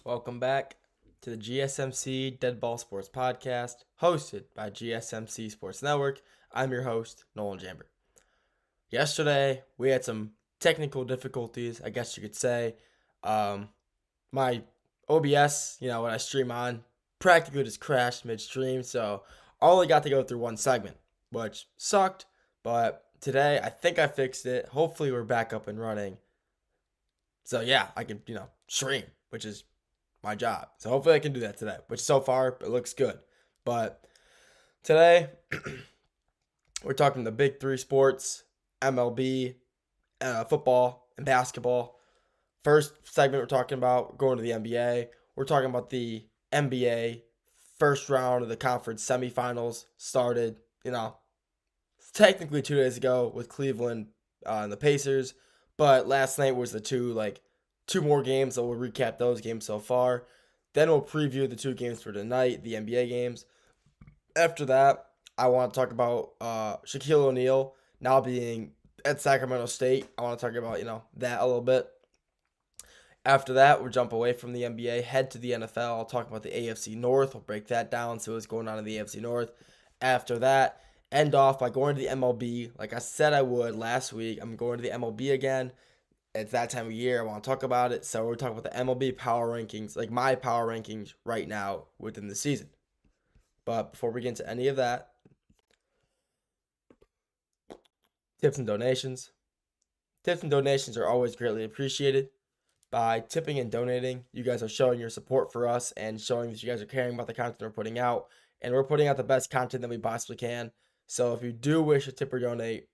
Welcome back to the GSMC Dead Ball Sports Podcast, hosted by GSMC Sports Network. I'm your host, Nolan Jamber. Yesterday, we had some technical difficulties, I guess you could say. My OBS, when I stream on, practically just crashed midstream, so I only got to go through one segment, which sucked, but today I think I fixed it. Hopefully, we're back up and running. So, yeah, I can, stream, which is my job. So hopefully I can do that today, which so far it looks good. But today we're talking the big three sports: MLB, football, and basketball. First segment we're talking about going to the NBA. We're talking about the NBA first round of the conference semifinals started, technically 2 days ago with Cleveland and the Pacers, but last night was the two more games, so we'll recap those games so far. Then we'll preview the two games for tonight, the NBA games. After that, I want to talk about Shaquille O'Neal now being at Sacramento State. I want to talk about, that a little bit. After that, we'll jump away from the NBA, head to the NFL. I'll talk about the AFC North. We'll break that down, see what's going on in the AFC North. After that, end off by going to the MLB. Like I said I would last week, I'm going to the MLB again. It's that time of year. I want to talk about it. So we're talking about the MLB power rankings, like my power rankings right now within the season. But before we get into any of that, tips and donations. Tips and donations are always greatly appreciated. By tipping and donating, you guys are showing your support for us and showing that you guys are caring about the content we're putting out. And we're putting out the best content that we possibly can. So if you do wish to tip or donate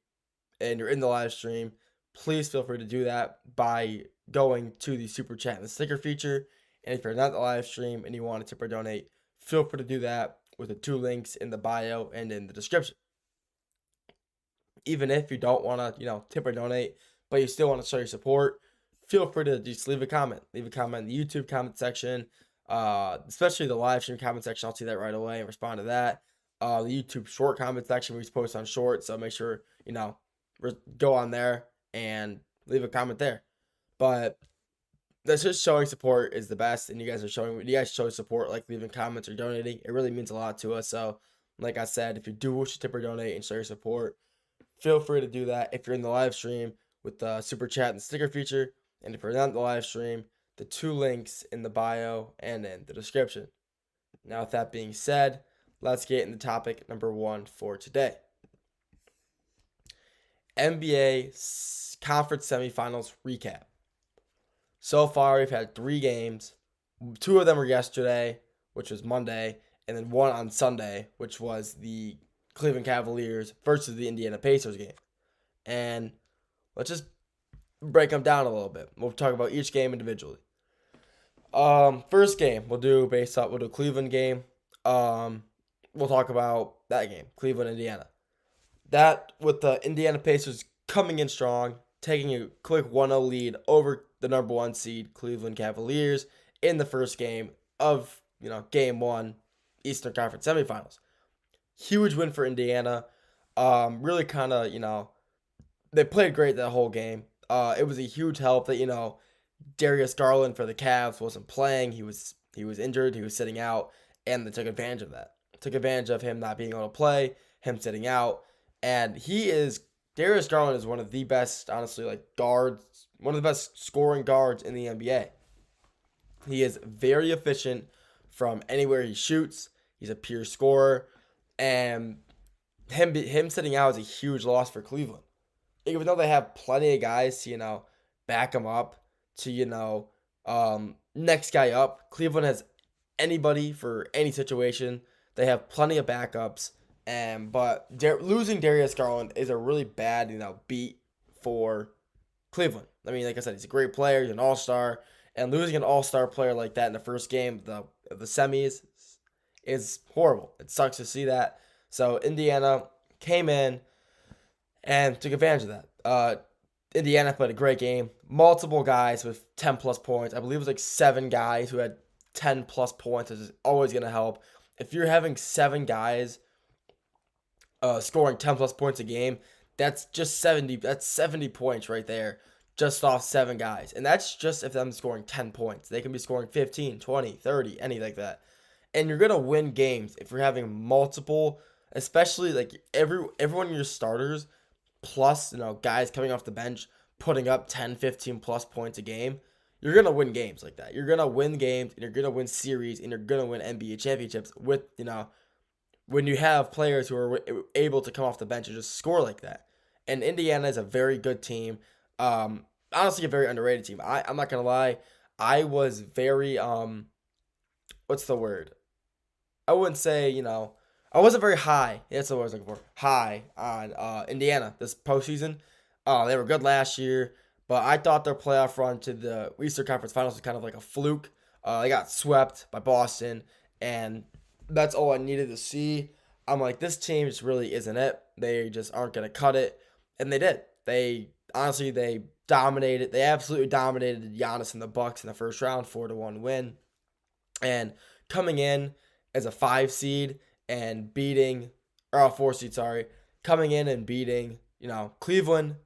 and you're in the live stream, please feel free to do that by going to the super chat and the sticker feature. And if you're not in the live stream and you want to tip or donate, feel free to do that with the two links in the bio and in the description. Even if you don't want to, tip or donate, but you still want to show your support, feel free to just leave a comment. Leave a comment in the YouTube comment section, especially the live stream comment section. I'll see that right away and respond to that. The YouTube short comment section, we post on short, so make sure, go on there and leave a comment there. But that's just showing support is the best, and you guys show support like leaving comments or donating. It really means a lot to us. So like I said, if you do wish to tip or donate and show your support, feel free to do that if you're in the live stream with the super chat and sticker feature. And if you're not in the live stream, the two links in the bio and in the description. Now with that being said, let's get into topic number one for today. NBA conference semifinals recap. So far, we've had 3 games. 2 of them were yesterday, which was Monday, and then 1 on Sunday, which was the Cleveland Cavaliers versus the Indiana Pacers game. And let's just break them down a little bit. We'll talk about each game individually. First game, we'll do Cleveland game. We'll talk about that game, Cleveland, Indiana. That with the Indiana Pacers coming in strong, taking a quick 1-0 lead over the number 1 seed Cleveland Cavaliers in the first game of, game 1 Eastern Conference semifinals. Huge win for Indiana. Really kind of, they played great that whole game. It was a huge help that, Darius Garland for the Cavs wasn't playing. He was injured. He was sitting out, and they took advantage of that. Took advantage of him not being able to play, him sitting out. And Darius Garland is one of the best, honestly, guards, one of the best scoring guards in the NBA. He is very efficient from anywhere he shoots. He's a pure scorer. And him sitting out is a huge loss for Cleveland. Even though they have plenty of guys to, back him up to, next guy up. Cleveland has anybody for any situation. They have plenty of backups. But losing Darius Garland is a really bad, beat for Cleveland. I mean, like I said, he's a great player. He's an all-star. And losing an all-star player like that in the first game of the semis is horrible. It sucks to see that. So Indiana came in and took advantage of that. Indiana played a great game. Multiple guys with 10-plus points. I believe it was 7 guys who had 10-plus points. This is always going to help. If you're having 7 guys scoring 10-plus points a game, that's just 70. That's 70 points right there. just off 7 guys. And that's just if them scoring 10 points. They can be scoring 15, 20, 30, anything like that. And you're going to win games if you're having multiple, especially like everyone in your starters plus, guys coming off the bench putting up 10, 15 plus points a game. You're going to win games like that. You're going to win games and you're going to win series and you're going to win NBA championships with, when you have players who are able to come off the bench and just score like that. And Indiana is a very good team. Honestly, a very underrated team. I'm not going to lie. I was very, what's the word? I wouldn't say, I wasn't very high. That's what I was looking for. High on Indiana this postseason. They were good last year, but I thought their playoff run to the Eastern Conference Finals was kind of like a fluke. They got swept by Boston, and that's all I needed to see. I'm like, this team just really isn't it. They just aren't going to cut it, and they did. They dominated. They absolutely dominated Giannis and the Bucks in the first round, 4-1 win, and coming in as a 5 seed and beating, or a 4 seed, sorry, coming in and beating, Cleveland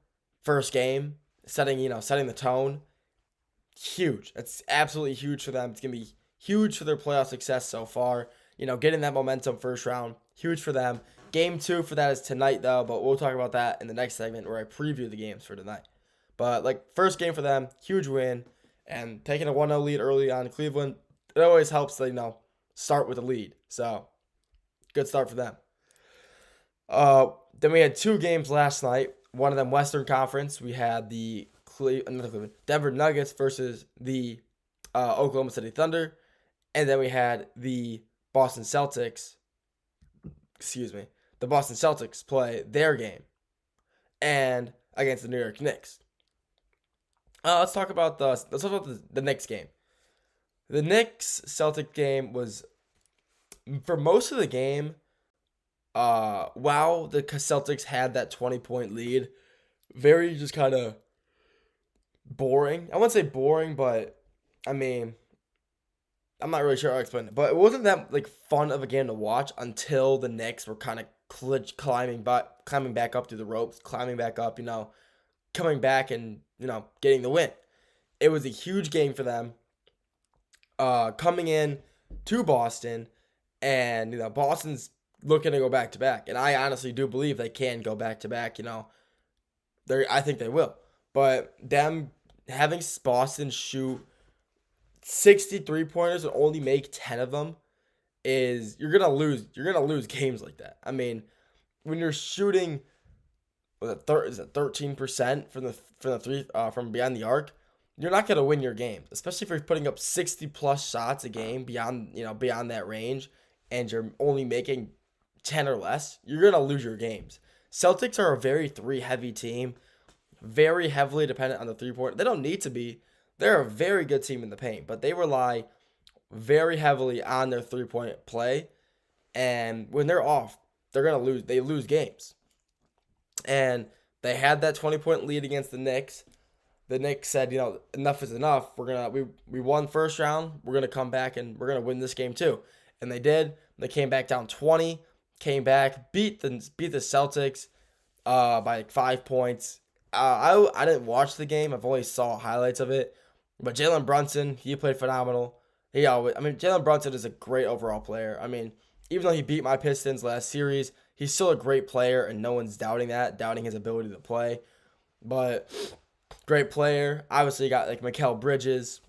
first game, setting the tone. Huge. It's absolutely huge for them. It's going to be huge for their playoff success so far. Getting that momentum first round, huge for them. Game 2 for that is tonight, though, but we'll talk about that in the next segment where I preview the games for tonight. But, first game for them, huge win, and taking a 1-0 lead early on in Cleveland, it always helps to, start with a lead. So, good start for them. Then we had 2 games last night. One of them Western Conference. We had the Denver Nuggets versus the Oklahoma City Thunder. And then we had the Boston Celtics play their game and against the New York Knicks. Let's talk about the Knicks game. The Knicks-Celtic game was, for most of the game, while the Celtics had that 20-point lead, very just kind of boring. I wouldn't say boring, but I mean, I'm not really sure how to explain it. But it wasn't that fun of a game to watch until the Knicks were kind of climbing back up through the ropes, climbing back up, coming back and getting the win. It was a huge game for them. Coming in to Boston, and Boston's looking to go back to back, and I honestly do believe they can go back to back. I think they will, but them having Boston shoot 63 pointers and only make 10 of them you're gonna lose. You're gonna lose games like that. I mean, when you're shooting, is it 13% from beyond the arc? You're not gonna win your game, especially if you're putting up 60 plus shots a game beyond that range, and you're only making 10 or less. You're gonna lose your games. Celtics are a very 3-heavy team, very heavily dependent on the 3-point. They don't need to be. They're a very good team in the paint, but they rely very heavily on their 3-point play, and when they're off, they're gonna lose. They lose games, and they had that 20-point lead against the Knicks. The Knicks said, enough is enough. We won first round. We're gonna come back and we're gonna win this game too, and they did. They came back down 20, came back, beat the Celtics by 5 points. I didn't watch the game. I've only saw highlights of it. But Jalen Brunson, he played phenomenal. Jalen Brunson is a great overall player. I mean, even though he beat my Pistons last series, he's still a great player, and no one's doubting his ability to play. But great player. Obviously, you got Mikal Bridges.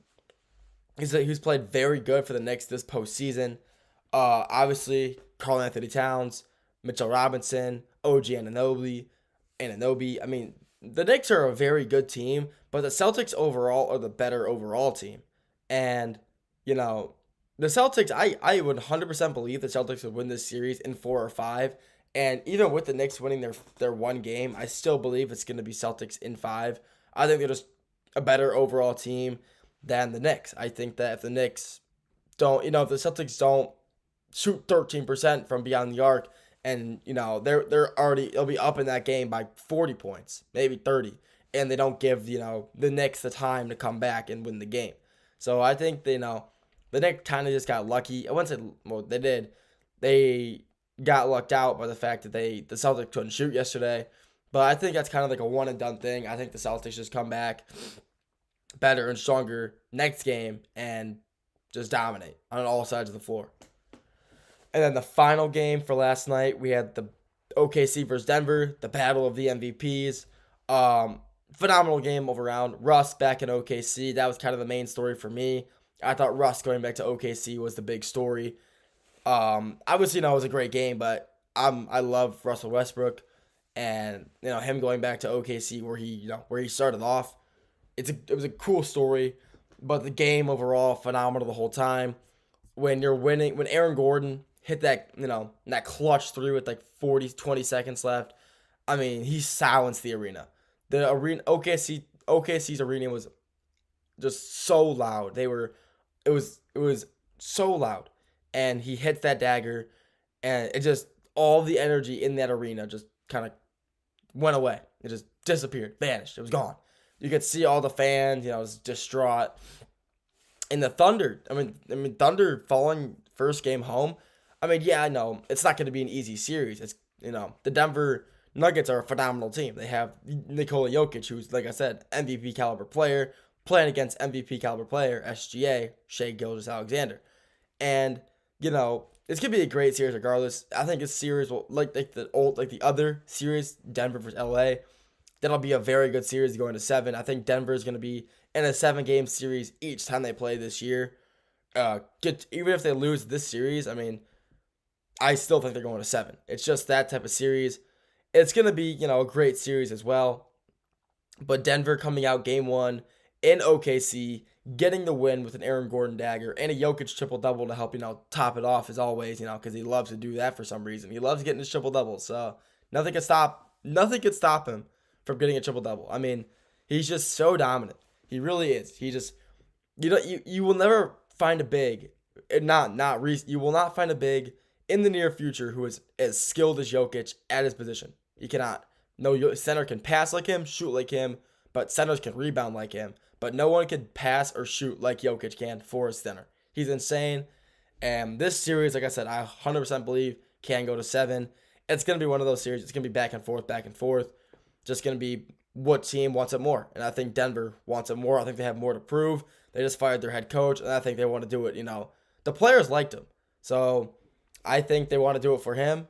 He's played very good for the Knicks this postseason. Obviously, Karl Anthony Towns, Mitchell Robinson, OG Anunoby. I mean, the Knicks are a very good team, but the Celtics overall are the better overall team. And, the Celtics, I would 100% believe the Celtics would win this series in 4 or 5. And even with the Knicks winning their one game, I still believe it's going to be Celtics in 5. I think they're just a better overall team than the Knicks. I think that if the Knicks don't, if the Celtics don't shoot 13% from beyond the arc, and they're already, they'll be up in that game by 40 points, maybe 30, and they don't give the Knicks the time to come back and win the game. So I think the Knicks kind of just got lucky. I wouldn't say, well, they did. They got lucked out by the fact that the Celtics couldn't shoot yesterday. But I think that's kind of like a one and done thing. I think the Celtics just come back better and stronger next game and just dominate on all sides of the floor. And then the final game for last night, we had the OKC versus Denver, the battle of the MVPs. Phenomenal game all around. Russ back in OKC, that was kind of the main story for me. I thought Russ going back to OKC was the big story. Obviously, it was a great game, but I love Russell Westbrook, and him going back to OKC where he started off. It was a cool story, but the game overall phenomenal the whole time. When you're winning, when Aaron Gordon hit that clutch three with like 20 seconds left, I mean, he silenced the arena. The arena OKC's arena was just so loud. It was so loud, and he hits that dagger, and it just all the energy in that arena just kind of went away. It just disappeared, vanished. It was gone. You could see all the fans, was distraught. And the Thunder, Thunder falling first game home. I know it's not going to be an easy series. It's the Denver Nuggets are a phenomenal team. They have Nikola Jokic, who's, like I said, MVP caliber player, playing against MVP caliber player, SGA, Shai Gilgeous-Alexander. And, it's going to be a great series regardless. I think this series will, like the other series, Denver versus LA, that'll be a very good series going to 7. I think Denver is going to be in a 7-game series each time they play this year. Even if they lose this series, I still think they're going to 7. It's just that type of series. It's going to be, a great series as well. But Denver coming out game 1 in OKC, getting the win with an Aaron Gordon dagger and a Jokic triple-double to help, top it off as always, because he loves to do that for some reason. He loves getting his triple-doubles, so nothing could stop him from getting a triple-double. He's just so dominant. He really is. He just, you will never find a big, you will not find a big in the near future who is as skilled as Jokic at his position. You cannot. No center can pass like him, shoot like him, but centers can rebound like him. But no one can pass or shoot like Jokic can for a center. He's insane. And this series, like I said, I 100% believe can go to 7. It's going to be one of those series. It's going to be back and forth. Just going to be what team wants it more. And I think Denver wants it more. I think they have more to prove. They just fired their head coach, and I think they want to do it. The players liked him. So I think they want to do it for him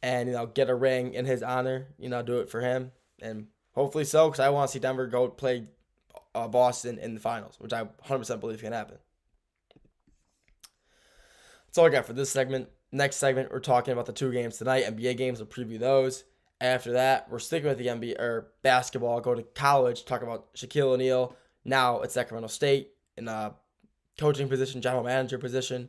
and, get a ring in his honor, do it for him. And hopefully so, because I want to see Denver go play Boston in the finals, which I 100% believe can happen. That's all I got for this segment. Next segment, we're talking about the 2 games tonight, NBA games. We'll preview those. After that, we're sticking with the NBA or basketball. Go to college, talk about Shaquille O'Neal. Now it's Sacramento State in a coaching position, general manager position.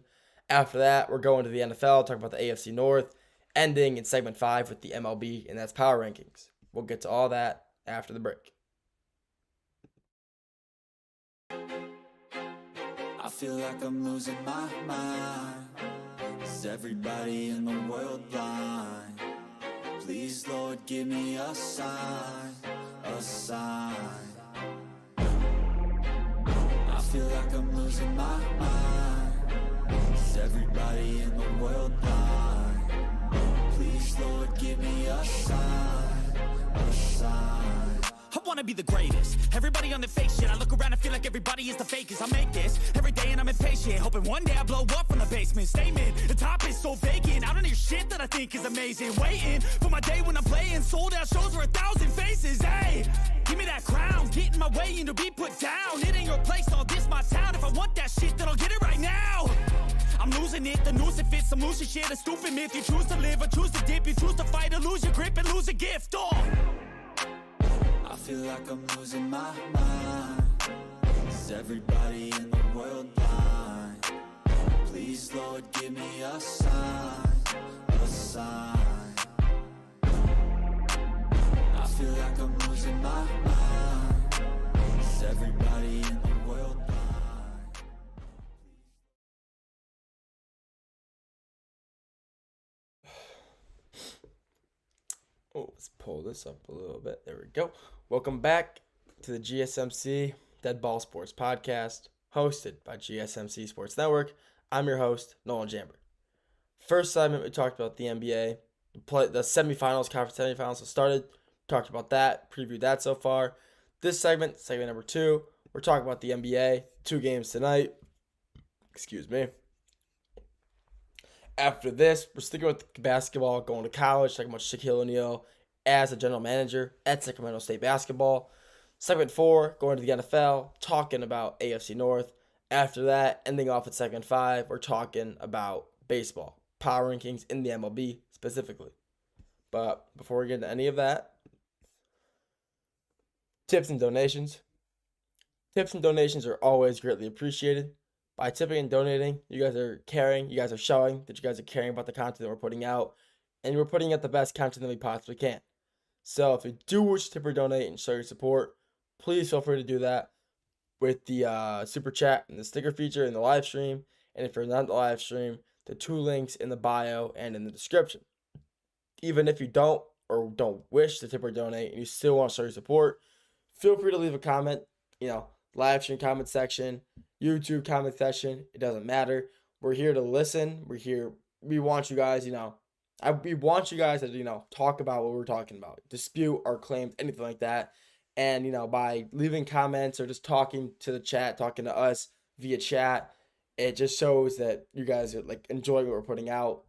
After that, we're going to the NFL, talk about the AFC North, ending in segment 5 with the MLB, and that's Power Rankings. We'll get to all that after the break. I feel like I'm losing my mind. Is everybody in the world blind? Please, Lord, give me a sign, a sign. I feel like I'm losing my mind. Is everybody in the world blind? Please, Lord, give me a sign, a sign. I wanna be the greatest. Everybody on the fake shit. I look around and feel like everybody is the fakest. I make this every day and I'm impatient, hoping one day I blow up from the basement. Statement, the top is so vacant. I don't hear shit that I think is amazing. Waiting for my day when I'm playing sold out shows for 1,000 faces. Hey, give me that crown, get in my way and to be put down. It ain't your place, all this my town. If I want that shit, then I'll get it right now. I'm losing it, the noose it fits. I'm losing shit, a stupid myth. You choose to live or choose to dip. You choose to fight or lose your grip and lose a gift. I feel like I'm losing my mind. Is everybody in the world blind? Please, Lord, give me a sign, a sign. I feel like I'm losing my mind. Is everybody in the world blind? Oh, let's pull this up a little bit. There we go. Welcome back to the GSMC Dead Ball Sports Podcast, hosted by GSMC Sports Network. I'm your host, Nolan Jambert. First segment, we talked about the NBA. The semifinals, conference semifinals have started. talked about that, previewed that so far. This segment number 2, we're talking about the NBA. 2 games tonight. Excuse me. After this, we're sticking with basketball, going to college, talking about Shaquille O'Neal as a general manager at Sacramento State basketball. Segment 4, going to the NFL, talking about AFC North. After that, ending off at segment 5, we're talking about baseball, power rankings in the MLB specifically. But before we get into any of that, tips and donations. Tips and donations are always greatly appreciated. By tipping and donating, you guys are caring, you guys are showing that you guys are caring about the content that we're putting out, and we're putting out the best content that we possibly can. So if you do wish to tip or donate and show your support, please feel free to do that with the super chat and the sticker feature in the live stream. And if you're not in the live stream, the 2 links in the bio and in the description. Even if you don't wish to tip or donate and you still want to show your support, feel free to leave a comment, live stream comment section, YouTube comment section. It doesn't matter. We're here to listen. We want you guys, we want you guys to, talk about what we're talking about, dispute our claims, anything like that. And, by leaving comments or just talking to the chat, talking to us via chat, it just shows that you guys are enjoying what we're putting out.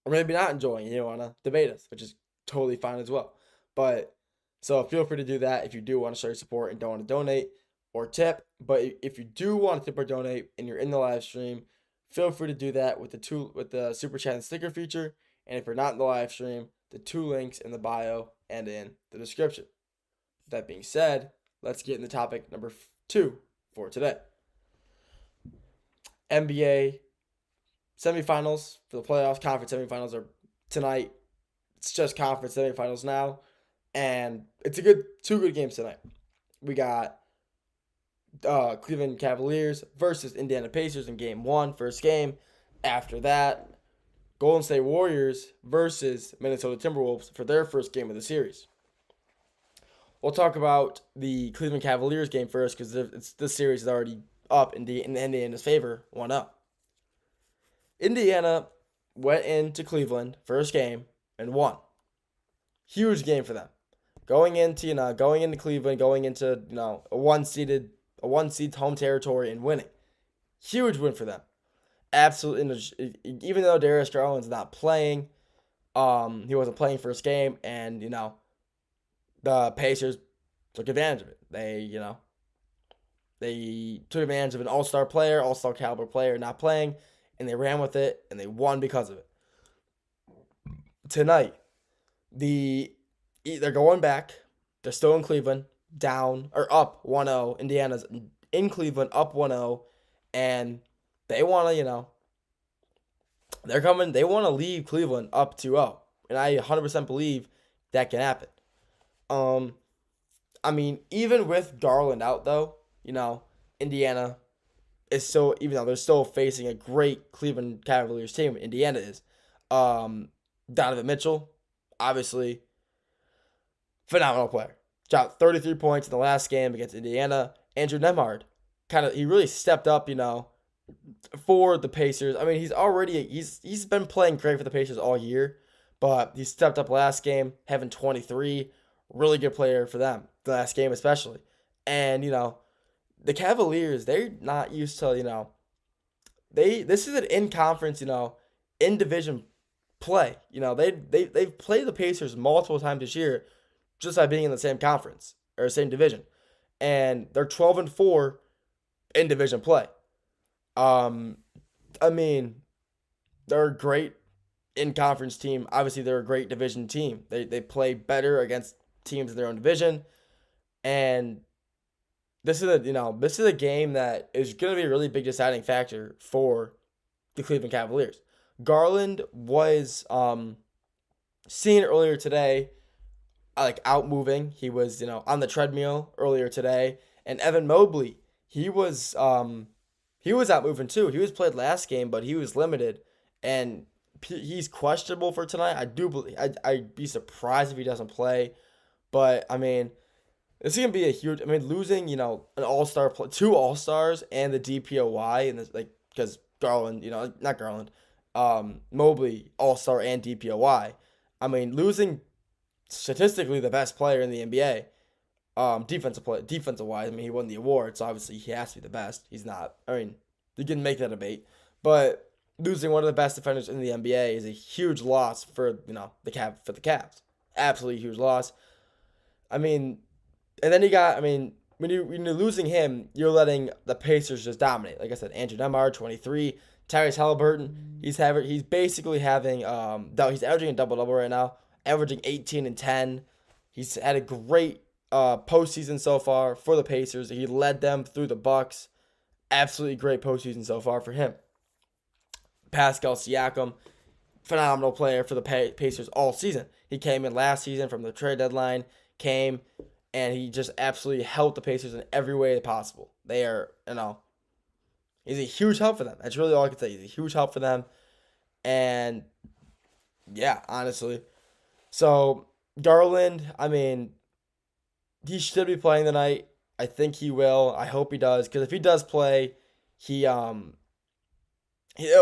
Or maybe not enjoying, you want to debate us, which is totally fine as well. But so feel free to do that if you do want to show your support and don't want to donate or tip. But if you do want to tip or donate and you're in the live stream, feel free to do that with the super chat and sticker feature. And if you're not in the live stream, the 2 links in the bio and in the description. That being said, let's get into topic number 2 for today. NBA semifinals for the playoffs. Conference semifinals are tonight. It's just conference semifinals now. And it's 2 good games tonight. We got Cleveland Cavaliers versus Indiana Pacers in game 1, first game. After that, Golden State Warriors versus Minnesota Timberwolves for their first game of the series. We'll talk about the Cleveland Cavaliers game first because this series is already up in Indiana's favor, 1-0. Indiana went into Cleveland first game and won. Huge game for them. Going into Cleveland, going into a one seed home territory and winning. Huge win for them. Absolutely. Even though Darius Garland's not playing, he wasn't playing first game, and the Pacers took advantage of it. They took advantage of an all-star caliber player not playing, and they ran with it, and they won because of it. Tonight, they're going back. They're still in Cleveland, up 1-0. Indiana's in Cleveland, up 1-0, and they want to, they're coming. They want to leave Cleveland up 2-0, and I 100% believe that can happen. Even with Garland out, though, Indiana is still, even though they're still facing a great Cleveland Cavaliers team, Indiana is. Donovan Mitchell, obviously, phenomenal player. Shot 33 points in the last game against Indiana. Andrew Nembhard, he really stepped up, for the Pacers. He's been playing great for the Pacers all year, but he stepped up last game, having 23. Really good player for them, the last game especially. And, the Cavaliers, they're not used to, this is an in-conference, in-division play. They've played the Pacers multiple times this year just by being in the same conference or same division. And they're 12-4 in division play. They're a great in-conference team. Obviously, they're a great division team. They play better against teams in their own division. And this is a game that is going to be a really big deciding factor for the Cleveland Cavaliers. Garland was seen earlier today, out moving. He was on the treadmill earlier today, and Evan Mobley, he was out moving too. He was played last game, but he was limited, and he's questionable for tonight. I do believe I'd be surprised if he doesn't play, but this is gonna be a huge. Losing an all-star, 2 all-stars and the DPOY, and this because Garland, not Garland, Mobley all-star and DPOY. Losing statistically the best player in the NBA. Defensive wise, I mean, he won the award, so obviously he has to be the best. He's not. I mean, you can make that debate, but losing one of the best defenders in the NBA is a huge loss for the Cavs. Absolutely huge loss. I mean, and then when you're losing him, you're letting the Pacers just dominate. Like I said, Andrew Nemar, 23, Tyrese Halliburton, he's basically having he's averaging a double right now, averaging 18 and 10. He's had a great postseason so far for the Pacers. He led them through the Bucks. Absolutely great postseason so far for him. Pascal Siakam, phenomenal player for the Pacers all season. He came in last season from the trade deadline, and he just absolutely helped the Pacers in every way possible. They are, he's a huge help for them. That's really all I can say. He's a huge help for them. And, yeah, honestly. So, Garland, I mean, he should be playing tonight. I think he will. I hope he does. Because if he does play, it'll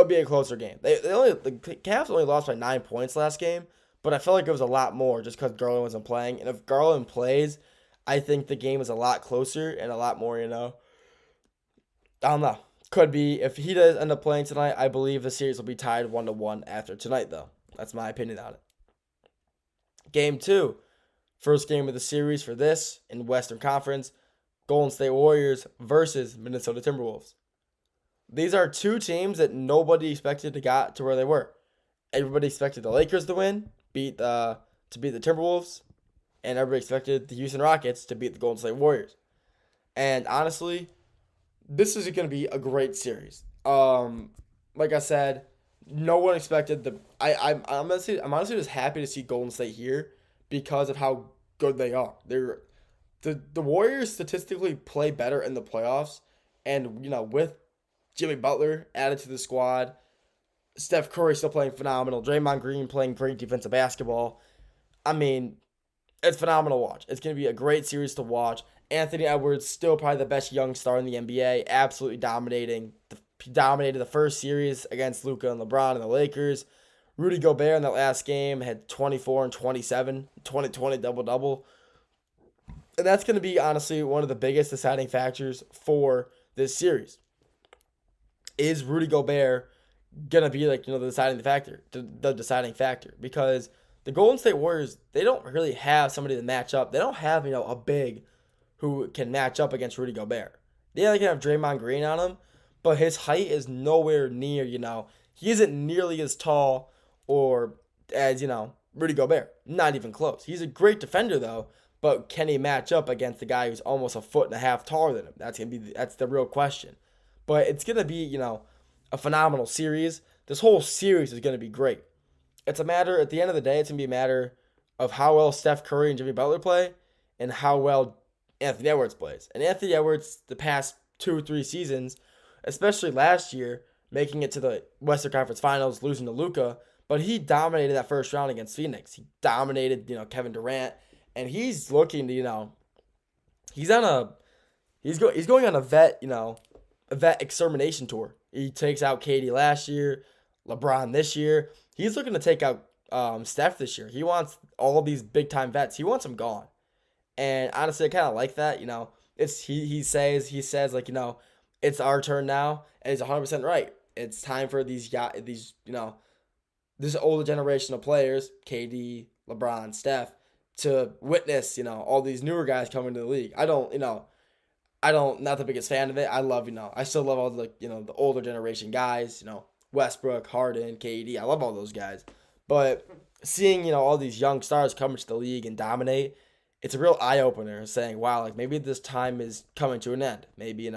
be a closer game. The Cavs only lost by 9 points last game, but I felt like it was a lot more just because Garland wasn't playing. And if Garland plays, I think the game is a lot closer and a lot more, I don't know. Could be. If he does end up playing tonight, I believe the series will be tied 1-1 after tonight, though. That's my opinion on it. Game 2. First game of the series for this in Western Conference. Golden State Warriors versus Minnesota Timberwolves. These are two teams that nobody expected to get to where they were. Everybody expected the Lakers to win, beat the Timberwolves, and everybody expected the Houston Rockets to beat the Golden State Warriors. And honestly, this is going to be a great series. Like I said, no one expected I'm honestly just happy to see Golden State here because of how good they are. The Warriors statistically play better in the playoffs, and with Jimmy Butler added to the squad, Steph Curry still playing phenomenal, Draymond Green playing great defensive basketball. I mean, it's phenomenal to watch. It's going to be a great series to watch. Anthony Edwards, still probably the best young star in the NBA, absolutely dominating. He dominated the first series against Luka and LeBron and the Lakers. Rudy Gobert in that last game had 24 and 27, 20-20 double-double. And that's going to be, honestly, one of the biggest deciding factors for this series. Is Rudy Gobert going to be the deciding factor? Because the Golden State Warriors, they don't really have somebody to match up. They don't have, a big who can match up against Rudy Gobert. Yeah, they can have Draymond Green on him, but his height is nowhere near, he isn't nearly as tall or as, Rudy Gobert. Not even close. He's a great defender, though, but can he match up against the guy who's almost 1.5 feet taller than him? That's the real question. But it's going to be, a phenomenal series. This whole series is going to be great. At the end of the day, it's going to be a matter of how well Steph Curry and Jimmy Butler play and how well Anthony Edwards plays. And Anthony Edwards, the past 2 or 3 seasons, especially last year, making it to the Western Conference Finals, losing to Luka, but he dominated that first round against Phoenix. He dominated, Kevin Durant, and he's looking to, he's going on a vet extermination tour. He takes out KD last year, LeBron this year. He's looking to take out Steph this year. He wants all these big time vets. He wants them gone. And honestly, I kind of like that. He says it's our turn now, and he's 100% right. It's time for these this older generation of players, KD, LeBron, Steph, to witness all these newer guys coming to the league. Not the biggest fan of it. I still love all the older generation guys, Westbrook, Harden, KD. I love all those guys. But seeing, all these young stars come into the league and dominate, it's a real eye-opener saying, wow, maybe this time is coming to an end. Maybe,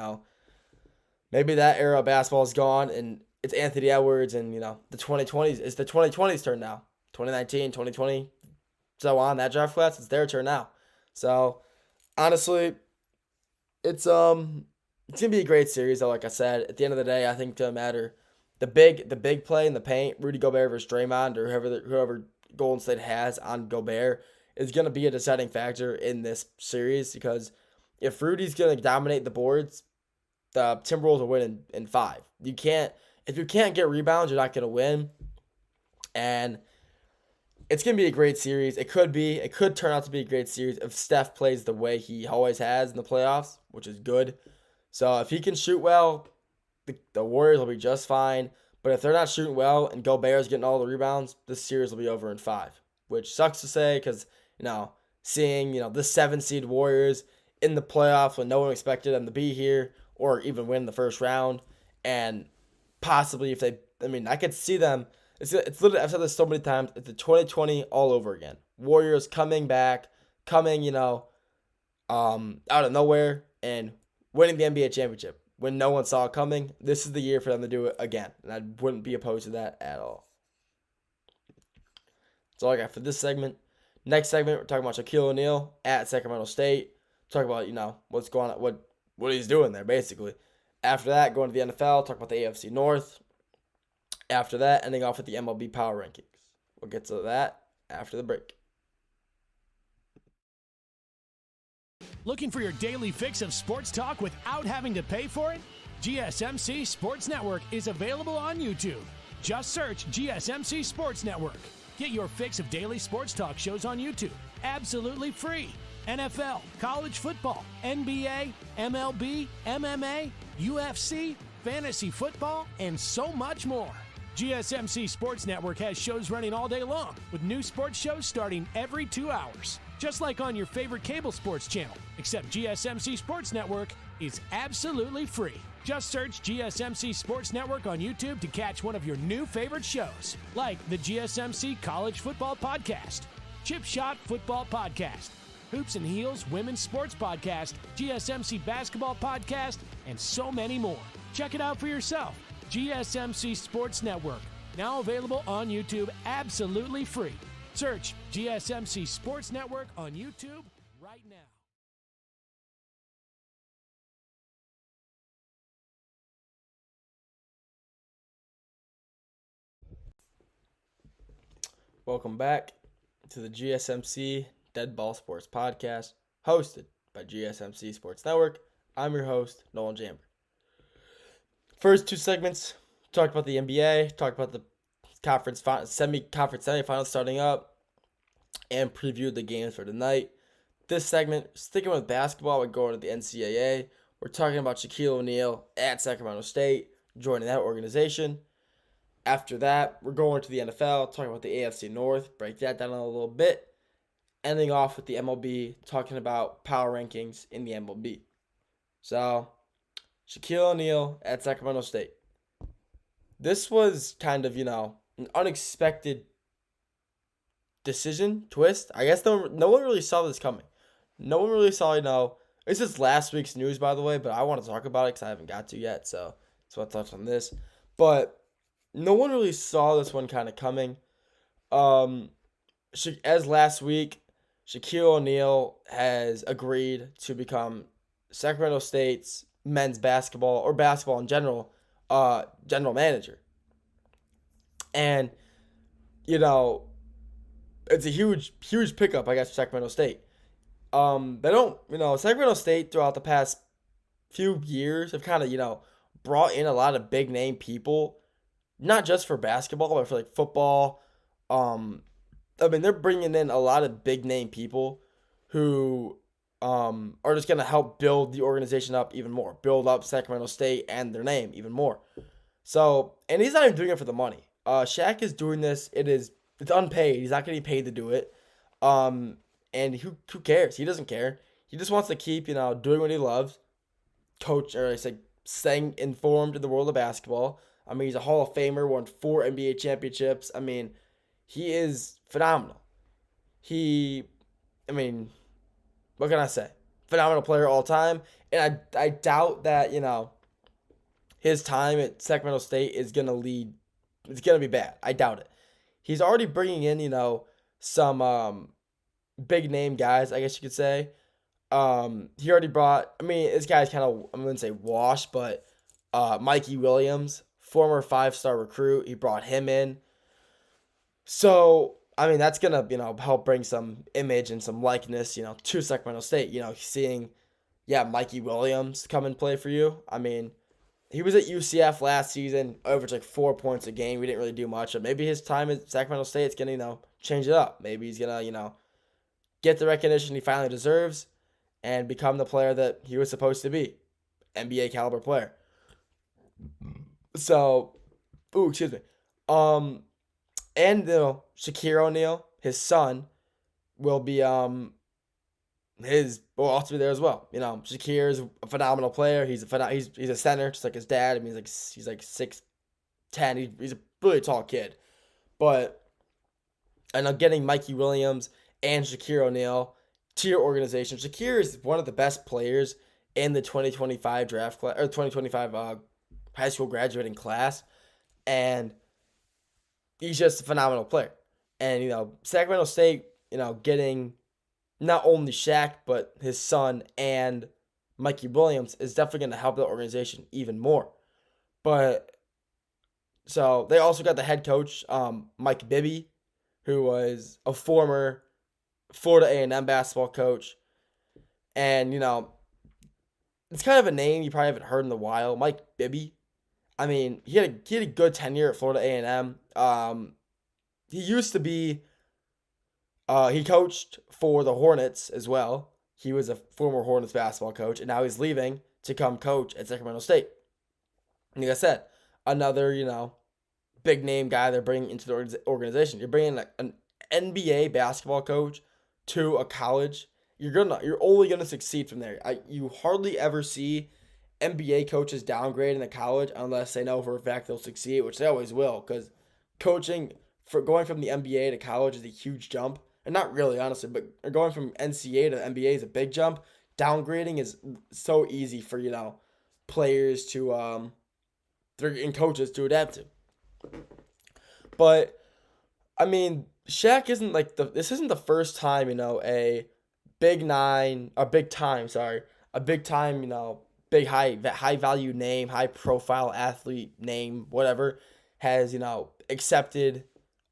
maybe that era of basketball is gone and it's Anthony Edwards and, the 2020s. It's the 2020s turn now. 2019, 2020, so on, that draft class, it's their turn now. So, honestly, it's gonna be a great series, though. Like I said, at the end of the day, I think it doesn't matter. The big play in the paint, Rudy Gobert versus Draymond, or whoever Golden State has on Gobert, is gonna be a deciding factor in this series because if Rudy's gonna dominate the boards, the Timberwolves will win in 5. If you can't get rebounds, you're not gonna win. And It's going to be a great series. It could be. It could turn out to be a great series if Steph plays the way he always has in the playoffs, which is good. So if he can shoot well, the Warriors will be just fine. But if they're not shooting well and Gobert's getting all the rebounds, this series will be over in 5, which sucks to say because, seeing, the 7 seed Warriors in the playoffs when no one expected them to be here or even win the first round. And possibly if I could see them. It's literally, I've said this so many times, it's the 2020 all over again. Warriors coming back, out of nowhere and winning the NBA championship when no one saw it coming. This is the year for them to do it again, and I wouldn't be opposed to that at all. That's all I got for this segment. Next segment, we're talking about Shaquille O'Neal at Sacramento State. Talk about, what's going on, what he's doing there, basically. After that, going to the NFL, talk about the AFC North. After that, ending off with the MLB Power Rankings. We'll get to that after the break. Looking for your daily fix of sports talk without having to pay for it? GSMC Sports Network is available on YouTube. Just search GSMC Sports Network. Get your fix of daily sports talk shows on YouTube, absolutely free. NFL, college football, NBA, MLB, MMA, UFC, fantasy football, and so much more. GSMC Sports Network has shows running all day long, with new sports shows starting every 2 hours. Just like on your favorite cable sports channel, except GSMC Sports Network is absolutely free. Just search GSMC Sports Network on YouTube to catch one of your new favorite shows, like the GSMC College Football Podcast, Chip Shot Football Podcast, Hoops and Heels Women's Sports Podcast, GSMC Basketball Podcast, and so many more. Check it out for yourself. GSMC Sports Network, now available on YouTube absolutely free. Search GSMC Sports Network on YouTube right now. Welcome back to the GSMC Dead Ball Sports Podcast, hosted by GSMC Sports Network. I'm your host, Nolan Jamber. First 2 segments, talked about the NBA, talked about the semi-conference semifinals starting up, and previewed the games for tonight. This segment, sticking with basketball, we're going to the NCAA. We're talking about Shaquille O'Neal at Sacramento State, joining that organization. After that, we're going to the NFL, talking about the AFC North, break that down a little bit. Ending off with the MLB, talking about power rankings in the MLB. So, Shaquille O'Neal at Sacramento State. This was kind of, an unexpected twist. I guess no one really saw this coming. No one really saw, this is last week's news, by the way, but I want to talk about it because I haven't got to yet, so I'll touch on this. But no one really saw this one kind of coming. As last week, Shaquille O'Neal has agreed to become Sacramento State's men's basketball, or basketball in general, general manager. And, it's a huge pickup, I guess, for Sacramento State. They don't, Sacramento State throughout the past few years have kind of, brought in a lot of big name people, not just for basketball, but for like football. They're bringing in a lot of big name people who are just going to help build the organization up even more, build up Sacramento State and their name even more. So, and he's not even doing it for the money. Shaq is doing this. It's unpaid. He's not getting paid to do it. And who cares? He doesn't care. He just wants to keep, doing what he loves, staying informed in the world of basketball. He's a Hall of Famer, won 4 NBA championships. He is phenomenal. What can I say? Phenomenal player all time. And I doubt that, his time at Sacramento State is going to be bad. I doubt it. He's already bringing in, some big name guys, I guess you could say. He already brought, this guy's kind of, I wouldn't say washed, but Mikey Williams, former 5-star recruit, he brought him in. So, that's going to, help bring some image and some likeness, to Sacramento State. Seeing, Mikey Williams come and play for you. he was at UCF last season, averaged like 4 points a game. We didn't really do much. But maybe his time at Sacramento State is going to, change it up. Maybe he's going to, get the recognition he finally deserves and become the player that he was supposed to be. NBA caliber player. So, excuse me. And Shaquille O'Neal, his son, will be will also be there as well. Shakir is a phenomenal player. He's a center, just like his dad. I mean, he's like 6'10". He's a really tall kid. But getting Mikey Williams and Shaquille O'Neal to your organization. Shakir is one of the best players in the 2025 draft class, or 2025 high school graduating class, and he's just a phenomenal player. And Sacramento State, getting not only Shaq, but his son and Mikey Williams is definitely going to help the organization even more. But so they also got the head coach, Mike Bibby, who was a former Florida A&M basketball coach. And, it's kind of a name you probably haven't heard in a while, Mike Bibby. I mean, he had a good tenure at Florida A&M. He used to be he coached for the Hornets as well. He was a former Hornets basketball coach, and now he's leaving to come coach at Sacramento State. And like I said, another, big name guy they're bringing into the organization. You're bringing an NBA basketball coach to a college. You're only gonna succeed from there. You hardly ever see NBA coaches downgrade in a college unless they know for a fact they'll succeed, which they always will, because coaching for going from the NBA to college is a huge jump. And not really, honestly, but going from NCAA to NBA is a big jump. Downgrading is so easy for, players to, and coaches to adapt to. But, I mean, Shaq isn't this isn't the first time, a big high value name, high profile athlete name, whatever, has, accepted,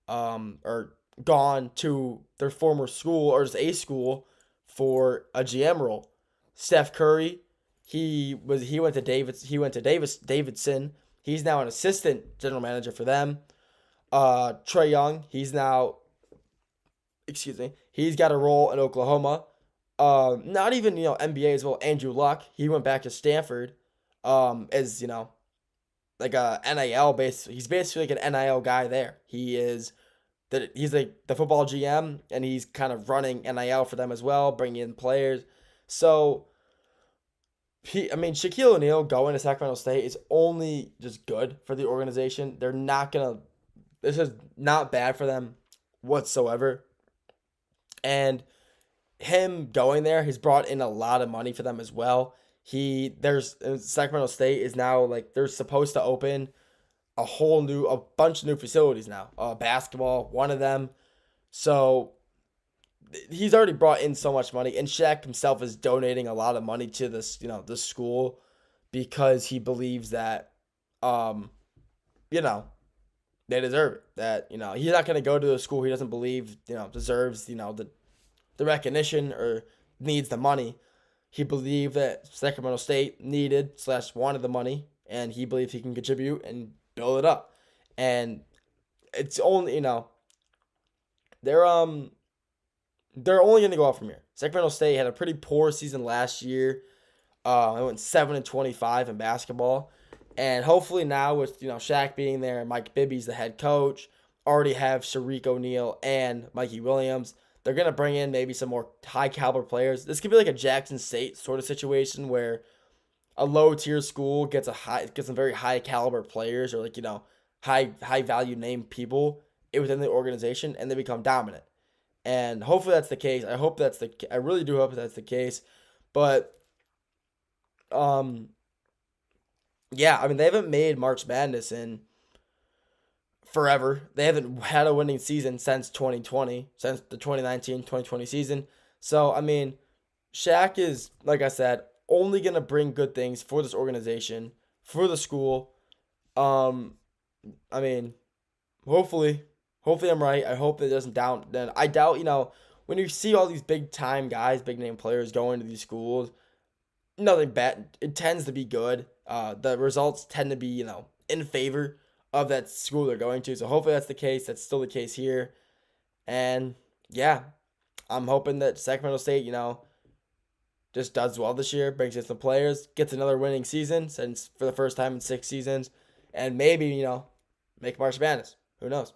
or gone to their former school or just a school for a GM role. Steph Curry, he went to Davidson. He's now an assistant general manager for them. Trae Young, he's got a role in Oklahoma. Not even NBA as well. Andrew Luck, he went back to Stanford. As like a NIL base. He's basically like an NIL guy there. He's like the football GM, and he's kind of running NIL for them as well, bringing in players. So, Shaquille O'Neal going to Sacramento State is only just good for the organization. This is not bad for them whatsoever. And him going there, he's brought in a lot of money for them as well. Sacramento State is now they're supposed to open a bunch of new facilities now. Basketball, one of them. So he's already brought in so much money, and Shaq himself is donating a lot of money to this, the school, because he believes that, they deserve it. That, he's not going to go to a school he doesn't believe, deserves, the recognition or needs the money. He believed that Sacramento State wanted the money, and he believed he can contribute and build it up. And it's only, they're only going to go up from here. Sacramento State had a pretty poor season last year. They went 7-25 in basketball. And hopefully now with, Shaq being there, Mike Bibby's the head coach, already have Shaquille O'Neal and Mikey Williams. They're going to bring in maybe some more high caliber players. This could be like a Jackson State sort of situation where a low tier school gets some very high caliber players, or high value name people within the organization, and they become dominant. And hopefully that's the case. I really do hope that's the case. But yeah, they haven't made March Madness in forever. They haven't had a winning season since 2020, since the 2019-2020 season. So, Shaq is, like I said, only going to bring good things for this organization, for the school. Hopefully I'm right. I hope that it doesn't down. Then I doubt, when you see all these big time guys, big name players going to these schools, nothing bad. It tends to be good. The results tend to be, in favor of that school they're going to. So hopefully that's the case. That's still the case here. And yeah, I'm hoping that Sacramento State, just does well this year, brings in some players, gets another winning season since for the first time in 6 seasons, and maybe, make March Madness. Who knows?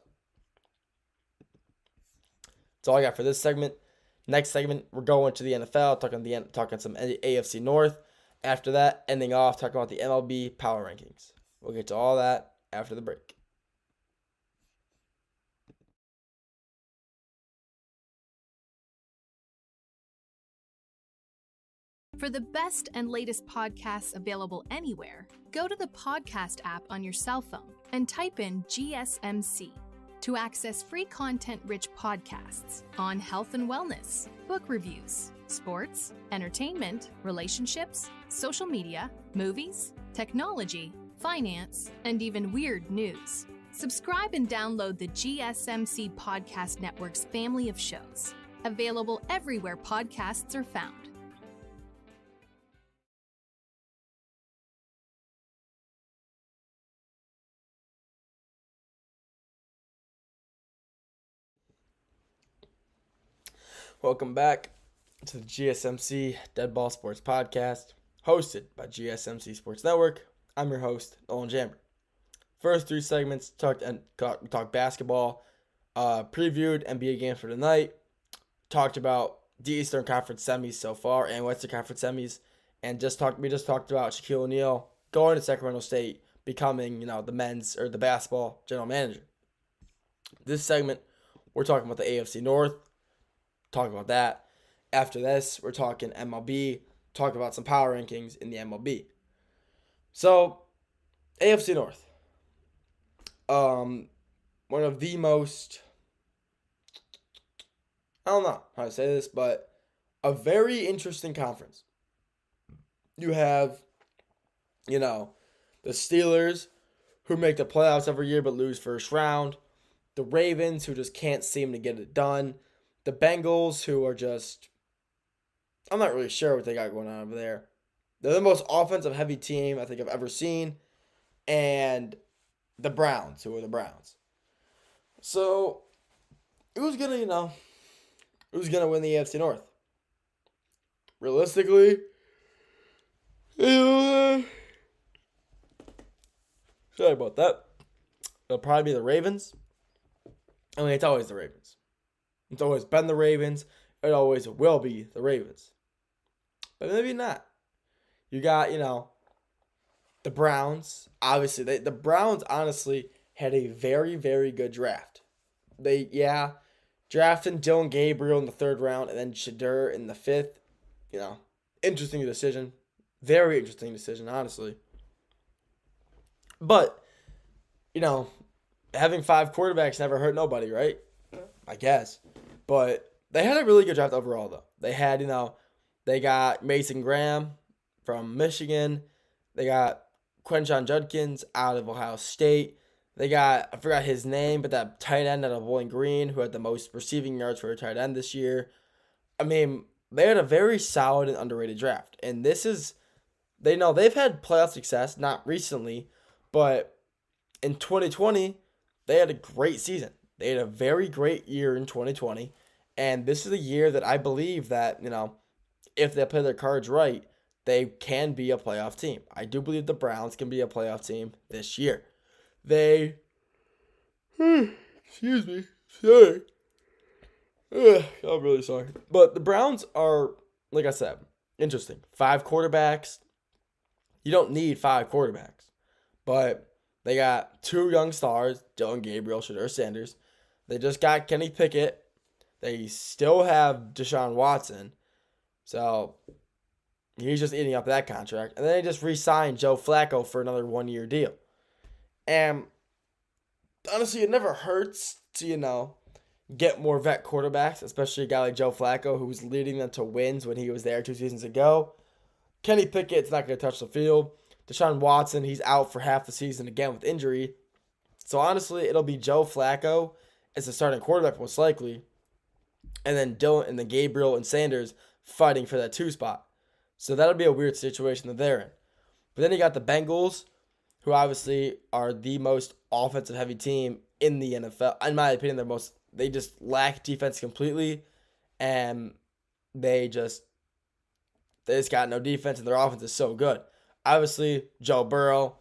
That's all I got for this segment. Next segment, we're going to the NFL, talking some AFC North. After that, ending off, talking about the MLB power rankings. We'll get to all that after the break. For the best and latest podcasts available anywhere, go to the podcast app on your cell phone and type in GSMC to access free content-rich podcasts on health and wellness, book reviews, sports, entertainment, relationships, social media, movies, technology, finance, and even weird news. Subscribe and download the GSMC Podcast Network's family of shows, available everywhere podcasts are found. Welcome back to the GSMC Dead Ball Sports Podcast, hosted by GSMC Sports Network. I'm your host, Nolan Jamber. First 3 segments, talked basketball, previewed NBA games for tonight, talked about the Eastern Conference semis so far and Western Conference semis, and we just talked about Shaquille O'Neal going to Sacramento State, becoming, the basketball general manager. This segment, we're talking about the AFC North. Talk about that. After this, we're talking MLB, talk about some power rankings in the MLB. So, AFC North. One of the most, I don't know how to say this, but a very interesting conference. You have, the Steelers, who make the playoffs every year but lose first round. The Ravens, who just can't seem to get it done. The Bengals, who are just, I'm not really sure what they got going on over there. They're the most offensive heavy team I think I've ever seen. And the Browns, who are the Browns. So, who's going to win the AFC North? Realistically, sorry about that. It'll probably be the Ravens. I mean, it's always the Ravens. It's always been the Ravens. It always will be the Ravens. But maybe not. You got, the Browns. Obviously, the Browns honestly had a very, very good draft. Drafting Dylan Gabriel in the 3rd round and then Shadur in the 5th. Interesting decision. Very interesting decision, honestly. But, having 5 quarterbacks never hurt nobody, right? I guess. But they had a really good draft overall, though. They had, they got Mason Graham from Michigan. They got Quinshon Judkins out of Ohio State. They got, I forgot his name, but that tight end out of Bowling Green, who had the most receiving yards for a tight end this year. I mean, they had a very solid and underrated draft. And they've had playoff success, not recently, but in 2020, they had a great season. They had a very great year in 2020, and this is a year that I believe that, if they play their cards right, they can be a playoff team. I do believe the Browns can be a playoff team this year. Excuse me, sorry. I'm really sorry. But the Browns are, like I said, interesting. 5 quarterbacks. You don't need 5 quarterbacks, but they got 2 young stars, Dylan Gabriel, Shadur Sanders. They just got Kenny Pickett. They still have Deshaun Watson. So, he's just eating up that contract. And then they just re-signed Joe Flacco for another 1-year deal. And, honestly, it never hurts to, get more vet quarterbacks, especially a guy like Joe Flacco, who was leading them to wins when he was there 2 seasons ago. Kenny Pickett's not going to touch the field. Deshaun Watson, he's out for half the season again with injury. So, honestly, it'll be Joe Flacco as the starting quarterback most likely, and then Dylan and then Gabriel and Sanders fighting for that 2 spot. So that'll be a weird situation that they're in. But then you got the Bengals, who obviously are the most offensive heavy team in the NFL. In my opinion, they just lack defense completely, and they just got no defense, and their offense is so good. Obviously, Joe Burrow,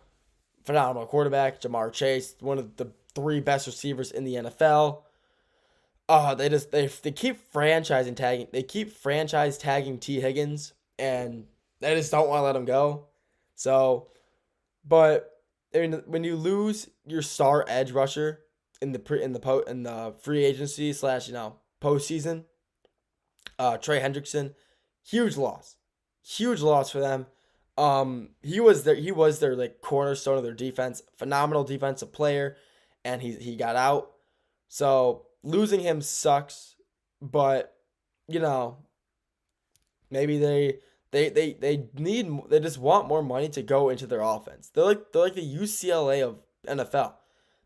phenomenal quarterback. Jamar Chase, one of the 3 best receivers in the NFL. They keep franchise tagging T Higgins, and they just don't want to let him go. So, but I mean, when you lose your star edge rusher in the free agency / postseason, Trey Hendrickson, huge loss for them. He was their like cornerstone of their defense, phenomenal defensive player, and he got out. So losing him sucks, but maybe they just want more money to go into their offense. They're like the UCLA of NFL.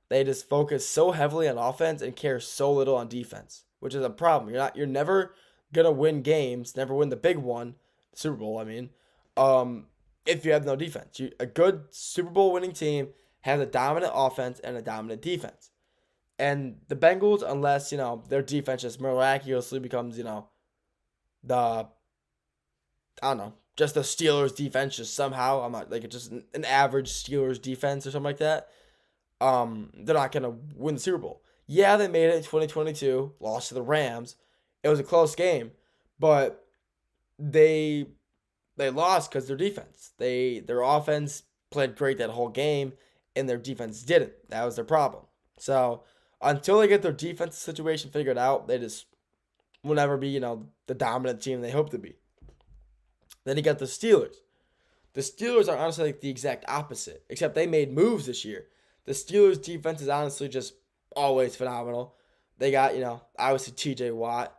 They just focus so heavily on offense and care so little on defense, which is a problem. You're never gonna win games, never win the big one, Super Bowl, I mean, if you have no defense. A good Super Bowl winning team has a dominant offense and a dominant defense. And the Bengals, unless, their defense just miraculously becomes, just the Steelers defense just somehow, I'm not like it's just an average Steelers defense or something like that. They're not gonna win the Super Bowl. Yeah, they made it in 2022, lost to the Rams. It was a close game, but they lost because their defense. Their offense played great that whole game, and their defense didn't. That was their problem. So until they get their defensive situation figured out, they just will never be, the dominant team they hope to be. Then you got the Steelers. The Steelers are honestly like the exact opposite, except they made moves this year. The Steelers' defense is honestly just always phenomenal. They got, obviously TJ Watt,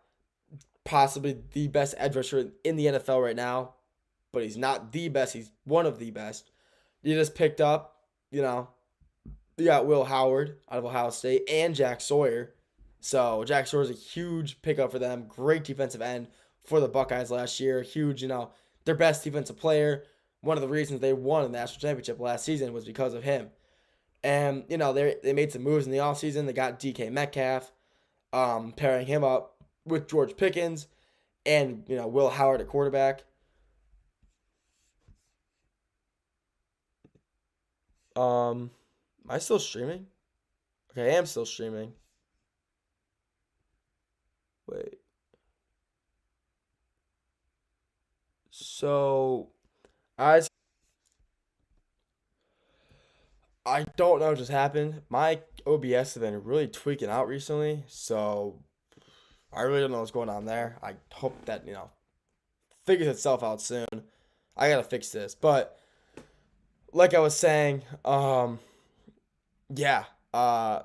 possibly the best edge rusher in the NFL right now, but he's not the best. He's one of the best. You just picked up, you got Will Howard out of Ohio State and Jack Sawyer. So Jack Sawyer is a huge pickup for them. Great defensive end for the Buckeyes last year. Huge, their best defensive player. One of the reasons they won the national championship last season was because of him. And, they made some moves in the offseason. They got DK Metcalf, pairing him up with George Pickens and, Will Howard at quarterback. Am I still streaming? Okay, I am still streaming. Wait. So, I don't know what just happened. My OBS has been really tweaking out recently, so I really don't know what's going on there. I hope that, figures itself out soon. I gotta fix this. But like I was saying, yeah, I'm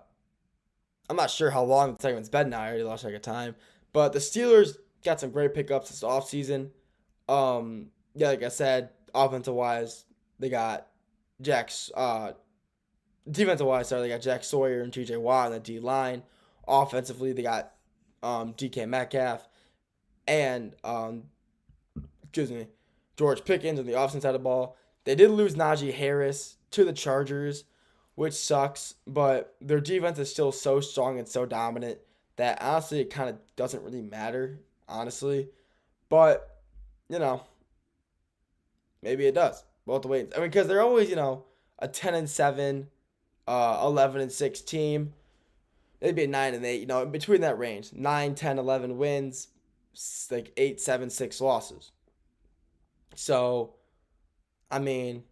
not sure how long the segment's been now. I already lost track of time. But the Steelers got some great pickups this offseason. Yeah, like I said, offensive wise, they got defensive wise, they got Jack Sawyer and TJ Watt on the D line. Offensively, they got DK Metcalf and George Pickens on the offensive side of the ball. They did lose Najee Harris to the Chargers, which sucks, but their defense is still so strong and so dominant that honestly it kind of doesn't really matter, honestly. But, maybe it does. We'll have to wait. I mean, because they're always, a 10-7, 11-6 team. Maybe a 9-8, in between that range. 9, 10, 11 wins, like 8, 7, 6 losses. So, I mean,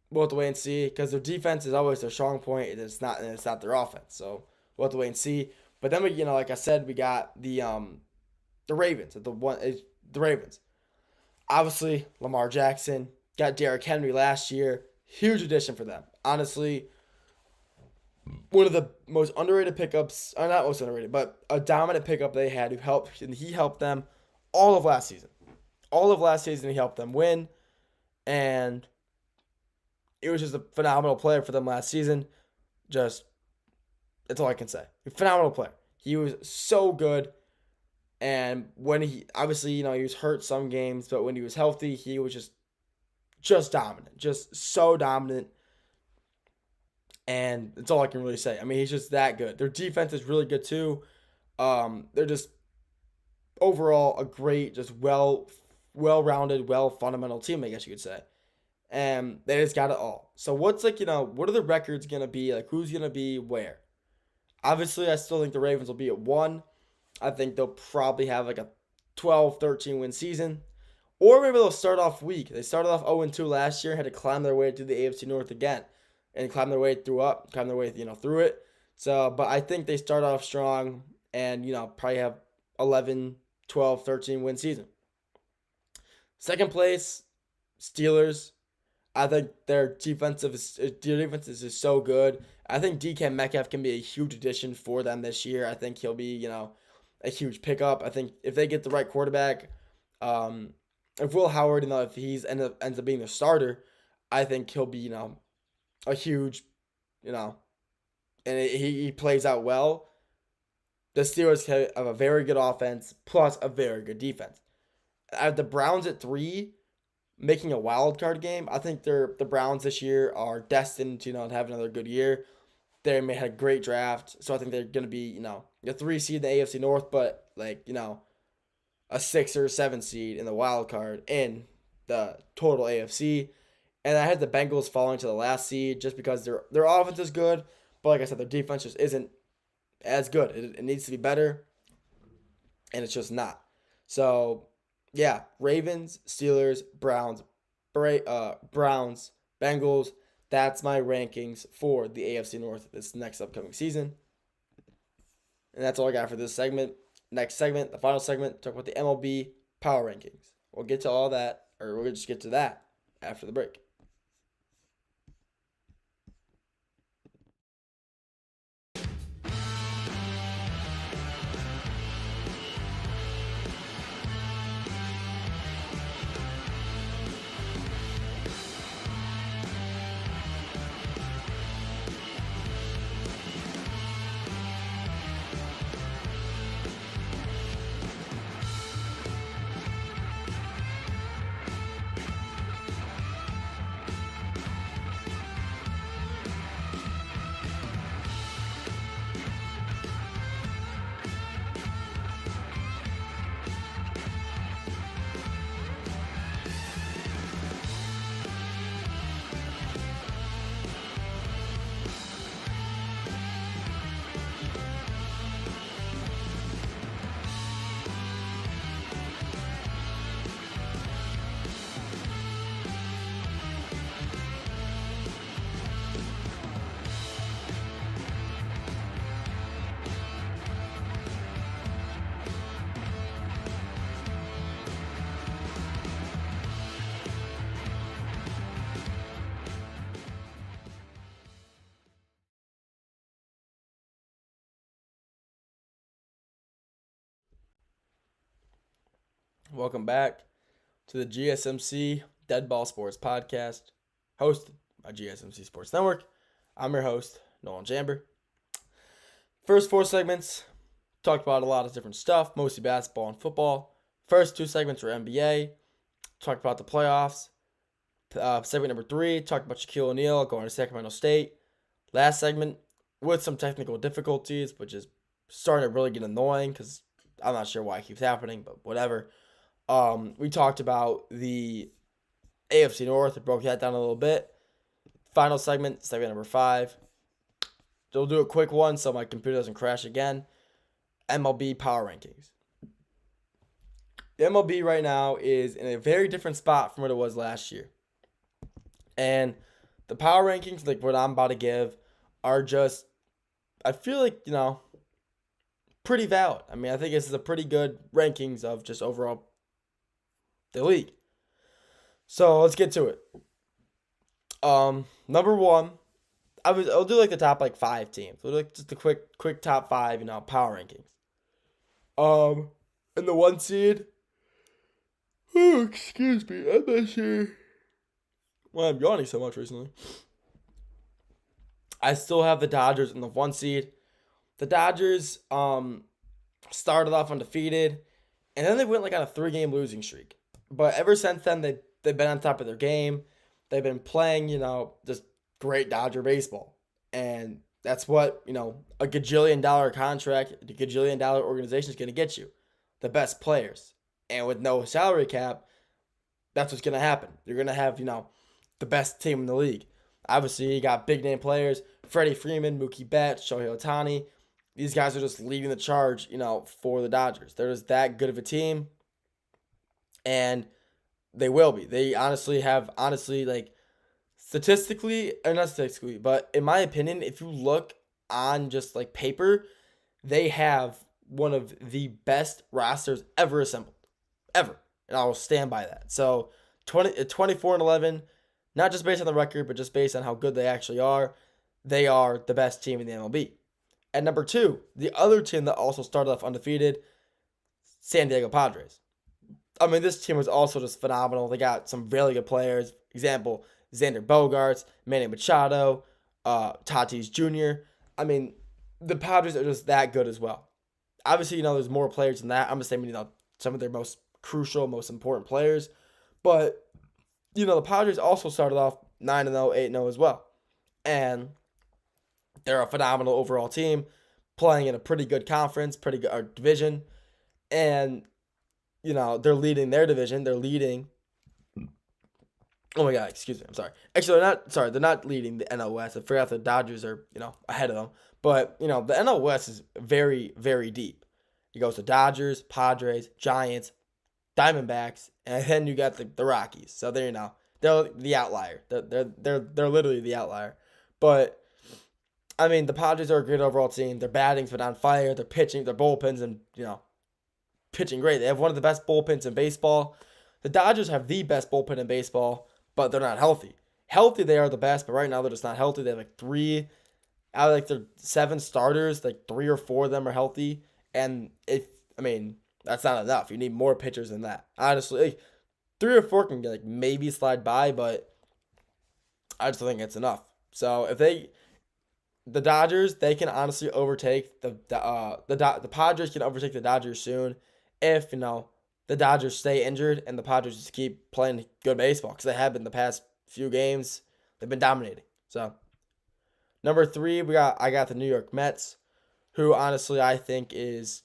we'll have to wait and see because their defense is always their strong point. It's not their offense. So we'll have to wait and see. But then we, like I said, we got the Ravens. The Ravens. Obviously, Lamar Jackson got Derrick Henry last year. Huge addition for them. Honestly, one of the most underrated pickups, or not most underrated, but a dominant pickup they had he helped them all of last season. All of last season, he helped them win. And it was just a phenomenal player for them last season. That's all I can say. A phenomenal player. He was so good. And when he, obviously, he was hurt some games, but when he was healthy, he was just dominant, just so dominant. And that's all I can really say. I mean, he's just that good. Their defense is really good too. They're just overall a great, just well-rounded, fundamental team, I guess you could say. And they just got it all. So what's what are the records gonna be? Like, who's gonna be where? Obviously, I still think the Ravens will be at 1. I think they'll probably have like a 12, 13 win season. Or maybe they'll start off weak. They started off 0-2 last year and had to climb their way through the AFC North again. And climb their way through it. So, but I think they start off strong and, probably have 11, 12, 13 win season. Second place, Steelers. I think their defense is just so good. I think DK Metcalf can be a huge addition for them this year. I think he'll be, a huge pickup. I think if they get the right quarterback, if Will Howard, if he's ends up being the starter, I think he'll be, a huge, and he plays out well. The Steelers have a very good offense plus a very good defense. I have the Browns at 3, making a wild card game. I think the Browns this year are destined to have another good year. They may have a great draft, so I think they're going to be a 3 seed in the AFC North, but a 6 or 7 seed in the wild card in the total AFC. And I had the Bengals falling to the last seed just because their offense is good, but like I said, their defense just isn't as good. It needs to be better, and it's just not. So, yeah, Ravens, Steelers, Browns, Bengals. That's my rankings for the AFC North this next upcoming season. And that's all I got for this segment. Next segment, the final segment, talk about the MLB power rankings. We'll get to all that, or we'll just get to that after the break. Welcome back to the GSMC Dead Ball Sports Podcast, hosted by GSMC Sports Network. I'm your host, Nolan Jamber. First 4 segments, talked about a lot of different stuff, mostly basketball and football. First 2 segments were NBA, talked about the playoffs. Segment number 3, talked about Shaquille O'Neal going to Sacramento State. Last segment, with some technical difficulties, which is starting to really get annoying because I'm not sure why it keeps happening, but whatever. We talked about the AFC North. We broke that down a little bit. Final segment number 5. We'll do a quick one so my computer doesn't crash again. MLB power rankings. The MLB right now is in a very different spot from what it was last year. And the power rankings, like what I'm about to give, are just, I feel like, pretty valid. I mean, I think this is a pretty good rankings of just overall the league. So let's get to it. Number 1, I'll do like the top 5 teams. We'll do like just the quick top 5, power rankings. In the 1 seed. Oh, excuse me, I'm not sure. Well, I'm yawning so much recently. I still have the Dodgers in the 1 seed. The Dodgers started off undefeated. And then they went like on a 3-game losing streak. But ever since then, they've been on top of their game. They've been playing, just great Dodger baseball. And that's what, a gajillion dollar contract, a gajillion dollar organization is going to get you. The best players. And with no salary cap, that's what's going to happen. You're going to have, the best team in the league. Obviously, you got big name players, Freddie Freeman, Mookie Betts, Shohei Ohtani. These guys are just leading the charge, for the Dodgers. They're just that good of a team. And they will be. They honestly, like, statistically, or not statistically, but in my opinion, if you look on just, like, paper, they have one of the best rosters ever assembled. Ever. And I will stand by that. So, 24-11, not just based on the record, but just based on how good they actually are, they are the best team in the MLB. At number 2, the other team that also started off undefeated, San Diego Padres. I mean, this team was also just phenomenal. They got some really good players. Example, Xander Bogaerts, Manny Machado, Tatis Jr. I mean, the Padres are just that good as well. Obviously, there's more players than that. I'm just saying, some of their most crucial, most important players. But, the Padres also started off 9-0, 8-0 as well. And they're a phenomenal overall team, playing in a pretty good conference, pretty good division. And, they're leading their division. They're leading. Oh my God, excuse me. I'm sorry. Actually, they're not leading the NL West. I forgot the Dodgers are, ahead of them. But, the NL West is very, very deep. It goes to Dodgers, Padres, Giants, Diamondbacks, and then you got the Rockies. So there they're the outlier. They're literally the outlier. But I mean, the Padres are a great overall team. Their batting's been on fire. Their pitching, their bullpens, and pitching great. They have one of the best bullpens in baseball. The Dodgers have the best bullpen in baseball, but they're not healthy. Healthy, they are the best, but right now they're just not healthy. They have like 3 out of like their 7 starters, like 3 or 4 of them are healthy, and that's not enough. You need more pitchers than that. Honestly, like, 3 or 4 can like maybe slide by, but I just don't think it's enough. So if the Dodgers, they can honestly overtake the Padres can overtake the Dodgers soon if the Dodgers stay injured and the Padres just keep playing good baseball, because they have been the past few games. They've been dominating. So number 3, I got the New York Mets, who honestly I think is,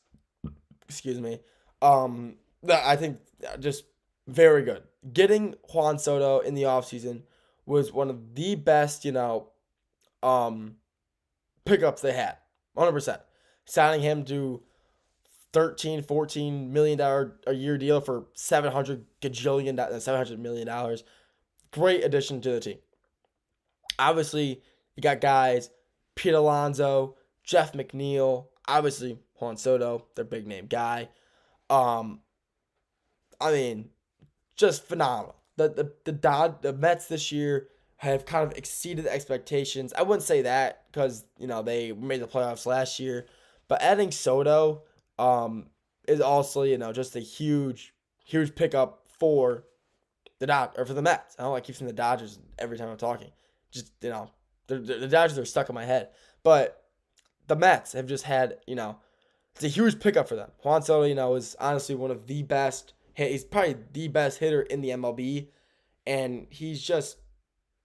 I think just very good. Getting Juan Soto in the offseason was one of the best, pickups they had. 100%. Signing him to $13-14 million a year deal for $700 million. Great addition to the team. Obviously, you got guys, Pete Alonso, Jeff McNeil, obviously Juan Soto, their big name guy. Just phenomenal. The Mets this year have kind of exceeded expectations. I wouldn't say that because, they made the playoffs last year. But adding Soto is also, just a huge, huge pickup for for the Mets. I don't like keep saying the Dodgers every time I'm talking. Just, the Dodgers are stuck in my head. But the Mets have just had, it's a huge pickup for them. Juan Soto, is honestly one of the best. He's probably the best hitter in the MLB. And he's just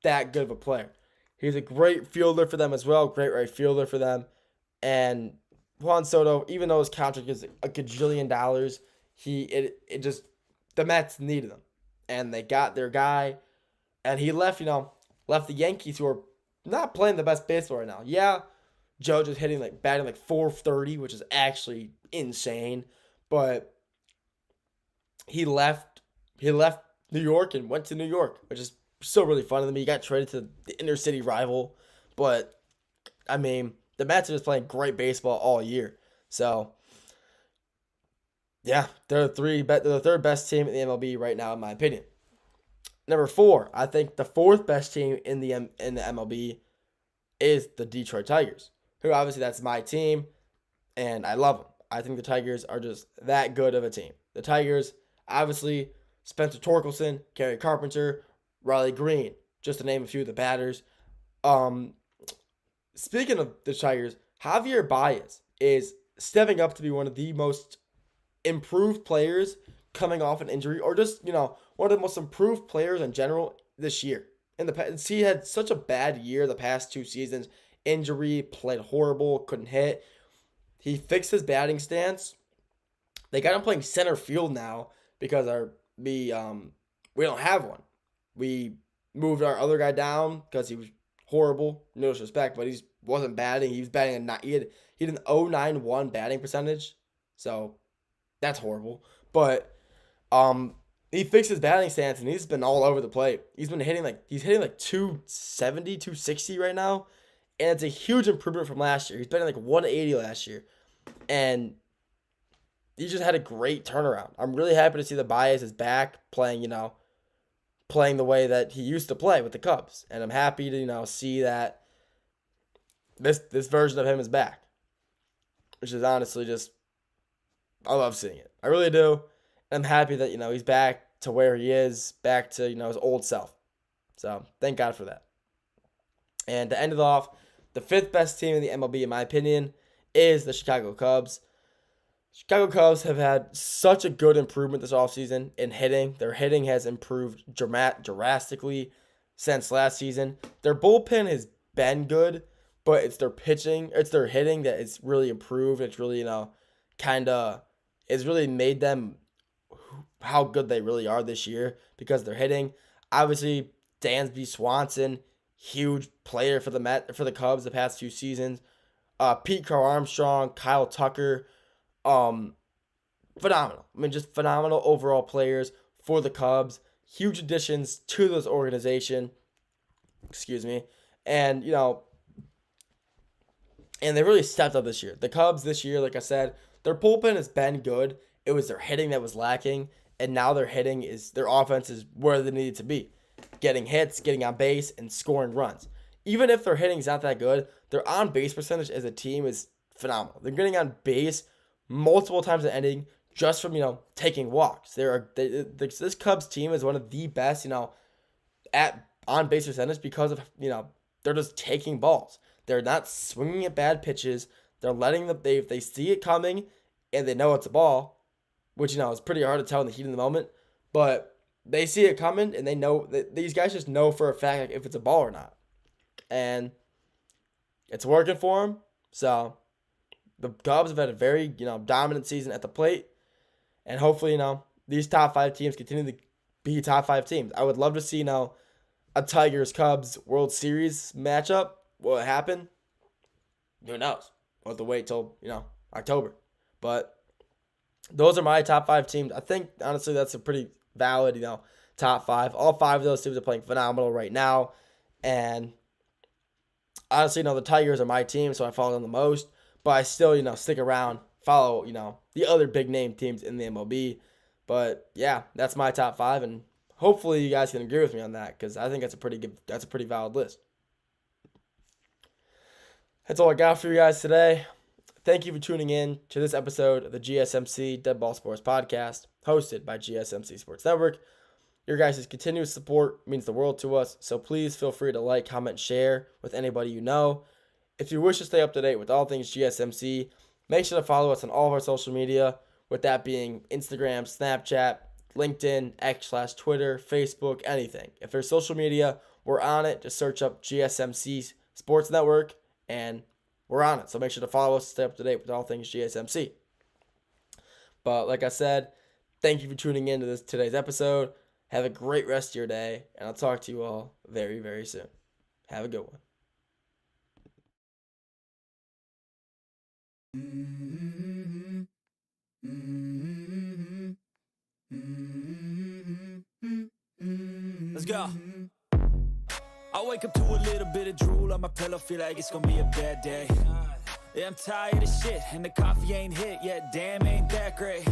that good of a player. He's a great fielder for them as well. Great right fielder for them. And Juan Soto, even though his contract is a gajillion dollars, the Mets needed him. And they got their guy. And he left the Yankees, who are not playing the best baseball right now. Yeah, Joe just batting like 430, which is actually insane. But he left New York and went to New York, which is still really fun to me. He got traded to the inner city rival. But, the Mets are just playing great baseball all year. So, yeah, they're the third best team in the MLB right now, in my opinion. Number 4, I think the 4th best team in the MLB is the Detroit Tigers, who obviously that's my team, and I love them. I think the Tigers are just that good of a team. The Tigers, obviously, Spencer Torkelson, Kerry Carpenter, Riley Green, just to name a few of the batters. Speaking of the Tigers, Javier Baez is stepping up to be one of the most improved players coming off an injury, or just, one of the most improved players in general this year. In the past, he had such a bad year the past 2 seasons. Injury, played horrible, couldn't hit. He fixed his batting stance. They got him playing center field now because we don't have one. We moved our other guy down because he was horrible. No disrespect, but he wasn't batting. He was batting he had an 0.91 batting percentage, so that's horrible. But he fixed his batting stance and he's been all over the plate. He's hitting like 270, 260 right now, and it's a huge improvement from last year. He's batting like 180 last year, and he just had a great turnaround. I'm really happy to see the Baez is back playing, playing the way that he used to play with the Cubs. And I'm happy to, see that this version of him is back. Which is honestly just, I love seeing it. I really do. And I'm happy that, he's back to where he is, back to, his old self. So, thank God for that. And to end it off, the 5th best team in the MLB, in my opinion, is the Chicago Cubs. Chicago Cubs have had such a good improvement this offseason in hitting. Their hitting has improved drastically since last season. Their bullpen has been good, but it's their hitting that it's really improved. It's really, it's really made them how good they really are this year because they're hitting. Obviously, Dansby Swanson, huge player for the Cubs the past few seasons. Pete Crow Armstrong, Kyle Tucker, phenomenal. Just phenomenal overall players for the Cubs. Huge additions to this organization. Excuse me. And, and they really stepped up this year. The Cubs this year, like I said, their bullpen has been good. It was their hitting that was lacking. And now their offense is where they need it to be. Getting hits, getting on base, and scoring runs. Even if their hitting is not that good, their on-base percentage as a team is phenomenal. They're getting on base multiple times an inning just from, taking walks. This Cubs team is one of the best, at on-base percentage because of, they're just taking balls. They're not swinging at bad pitches. They're letting if they see it coming and they know it's a ball, which, is pretty hard to tell in the heat of the moment, but they see it coming and they know that these guys just know for a fact if it's a ball or not. And it's working for them. So the Cubs have had a very, dominant season at the plate. And hopefully, these top 5 teams continue to be top 5 teams. I would love to see, a Tigers-Cubs World Series matchup. Will it happen? Who knows? We'll have to wait till, October. But those are my top 5 teams. I think, honestly, that's a pretty valid, top 5. All 5 of those teams are playing phenomenal right now. And honestly, the Tigers are my team, so I follow them the most. But I still, stick around, follow, the other big name teams in the MLB. But yeah, that's my top 5, and hopefully you guys can agree with me on that because I think that's a pretty valid list. That's all I got for you guys today. Thank you for tuning in to this episode of the GSMC Dead Ball Sports Podcast, hosted by GSMC Sports Network. Your guys' continuous support means the world to us, so please feel free to like, comment, share with anybody you know. If you wish to stay up to date with all things GSMC, make sure to follow us on all of our social media, with that being Instagram, Snapchat, LinkedIn, X/Twitter, Facebook, anything. If there's social media, we're on it. Just search up GSMC Sports Network, and we're on it. So make sure to follow us, stay up to date with all things GSMC. But like I said, thank you for tuning in to today's episode. Have a great rest of your day, and I'll talk to you all very, very soon. Have a good one. Let's go. I wake up to a little bit of drool on my pillow, feel like it's gonna be a bad day. Yeah, I'm tired of shit, and the coffee ain't hit yet, damn, ain't that great.